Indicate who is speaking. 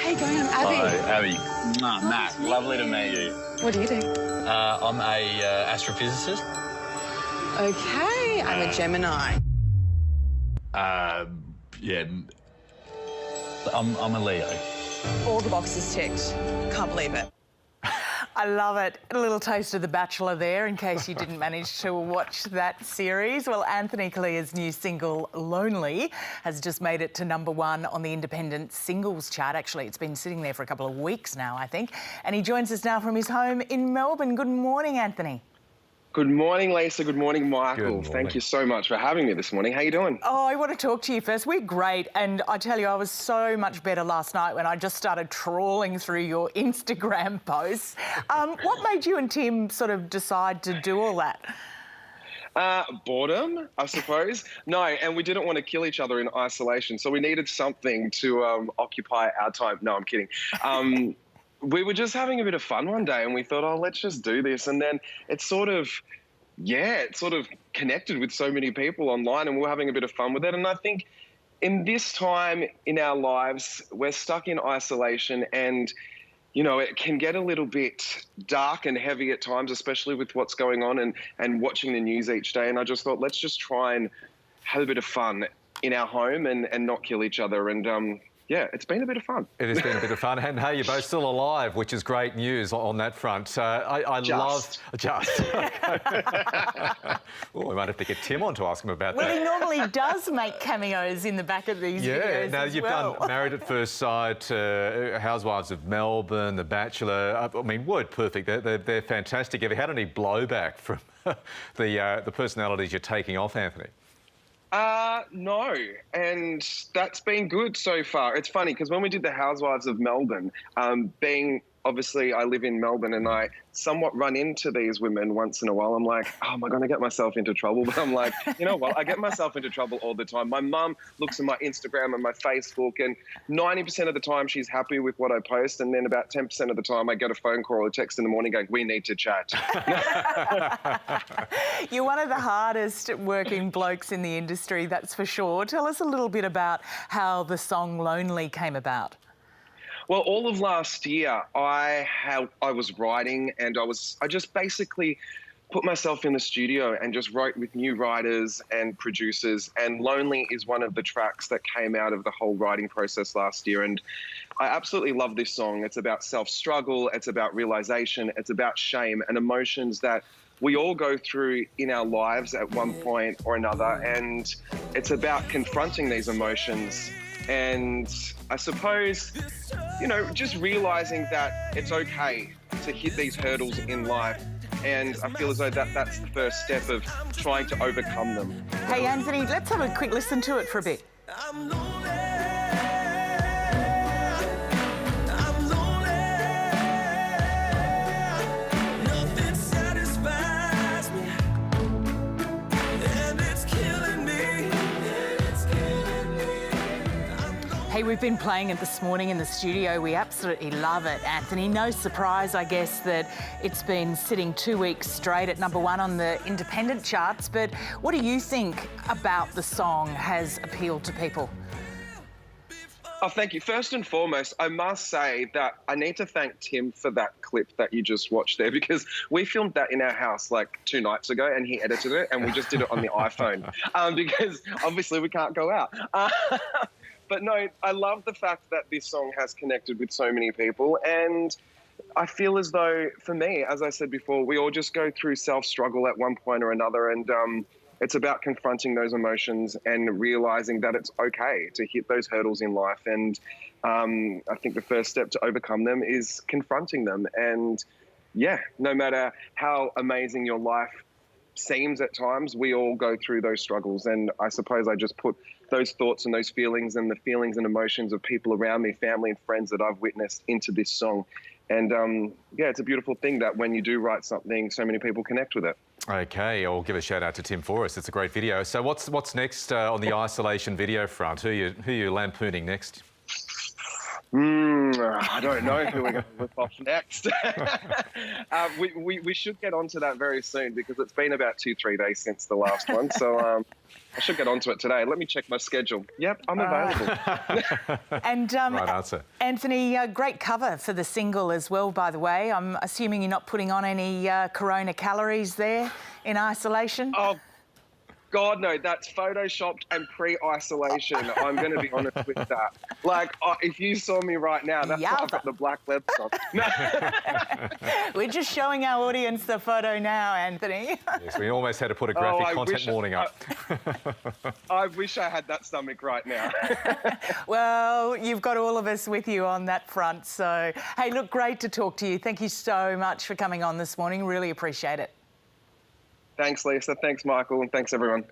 Speaker 1: How you going? I'm Abby.
Speaker 2: Hi, Abby. Matt, lovely to meet you.
Speaker 1: What do you do?
Speaker 2: I'm a astrophysicist.
Speaker 1: Okay, I'm a Gemini.
Speaker 2: Yeah. I'm a Leo.
Speaker 1: All the boxes ticked. Can't believe it.
Speaker 3: I love it. A little taste of The Bachelor there, in case you didn't manage to watch that series. Well, Anthony Callea's new single, Lonely, has just made it to #1 on the independent singles chart. Actually, it's been sitting there for a couple of weeks now, I think. And he joins us now from his home in Melbourne. Good morning, Anthony.
Speaker 4: Good morning, Lisa. Good morning, Michael.
Speaker 2: Good morning.
Speaker 4: Thank you so much for having me this morning. How you doing?
Speaker 3: Oh, I want to talk to you first. We're great. And I tell you, I was so much better last night when I just started trawling through your Instagram posts. What made you and Tim sort of decide to do all that?
Speaker 4: Boredom, I suppose. No, and we didn't want to kill each other in isolation, so we needed something to occupy our time. No, I'm kidding. We were just having a bit of fun one day and we thought, oh, let's just do this. And then it sort of connected with so many people online and we were having a bit of fun with it. And I think in this time in our lives, we're stuck in isolation and, you know, it can get a little bit dark and heavy at times, especially with what's going on and watching the news each day. And I just thought, let's just try and have a bit of fun in our home and not kill each other. And, yeah, it's been a bit of fun.
Speaker 5: It has been a bit of fun. And hey, you're both still alive, which is great news on that front. I love... Just. Oh, we might have to get Tim on to ask him about that.
Speaker 3: Well, he normally does make cameos in the back of these videos
Speaker 5: now
Speaker 3: as
Speaker 5: you've
Speaker 3: well.
Speaker 5: done Married at First Sight, Housewives of Melbourne, The Bachelor. I mean, word perfect. They're fantastic. Have you had any blowback from the personalities you're taking off, Anthony?
Speaker 4: No, and that's been good so far. It's funny because when we did the Housewives of Melbourne, obviously I live in Melbourne and I somewhat run into these women once in a while. I'm like, oh, am I going to get myself into trouble? But I'm like, you know what? I get myself into trouble all the time. My mum looks at my Instagram and my Facebook and 90% of the time she's happy with what I post. And then about 10% of the time I get a phone call or a text in the morning going, we need to chat.
Speaker 3: You're one of the hardest working blokes in the industry, that's for sure. Tell us a little bit about how the song Lonely came about.
Speaker 4: Well, all of last year, I was writing and I just basically put myself in the studio and just wrote with new writers and producers. And Lonely is one of the tracks that came out of the whole writing process last year. And I absolutely love this song. It's about self-struggle. It's about realization. It's about shame and emotions that we all go through in our lives at one point or another. And it's about confronting these emotions. And I suppose, you know, just realising that it's okay to hit these hurdles in life. And I feel as though that's the first step of trying to overcome them.
Speaker 3: Hey, Anthony, let's have a quick listen to it for a bit. Hey, we've been playing it this morning in the studio. We absolutely love it, Anthony. No surprise, I guess, that it's been sitting 2 weeks straight at #1 on the independent charts. But what do you think about the song has appealed to people?
Speaker 4: Oh, thank you. First and foremost, I must say that I need to thank Tim for that clip that you just watched there because we filmed that in our house like 2 nights ago and he edited it and we just did it on the iPhone because obviously we can't go out. But no, I love the fact that this song has connected with so many people. And I feel as though, for me, as I said before, we all just go through self-struggle at one point or another. And it's about confronting those emotions and realising that it's okay to hit those hurdles in life. And I think the first step to overcome them is confronting them. And yeah, no matter how amazing your life seems at times, we all go through those struggles. And I suppose I just put those thoughts and those feelings and the feelings and emotions of people around me, family and friends that I've witnessed into this song. And yeah, it's a beautiful thing that when you do write something, so many people connect with it.
Speaker 5: Okay, I'll give a shout out to Tim for us. It's a great video. So what's next on the isolation video front? Who are you lampooning next?
Speaker 4: I don't know who we're going to rip off next. We should get onto that very soon because it's been about 2-3 days since the last one. So I should get onto it today. Let me check my schedule. Yep, I'm available.
Speaker 3: And
Speaker 5: Right answer.
Speaker 3: Anthony, great cover for the single as well, by the way. I'm assuming you're not putting on any Corona calories there in isolation?
Speaker 4: Oh, God, no, that's photoshopped and pre-isolation. I'm going to be honest with that. Like, if you saw me right now, that's why I've got the black leather on. No.
Speaker 3: We're just showing our audience the photo now, Anthony.
Speaker 5: Yes, we almost had to put a graphic content warning up.
Speaker 4: I wish I had that stomach right now.
Speaker 3: Well, you've got all of us with you on that front. So, hey, look, great to talk to you. Thank you so much for coming on this morning. Really appreciate it.
Speaker 4: Thanks, Lisa. Thanks, Michael. And thanks, everyone.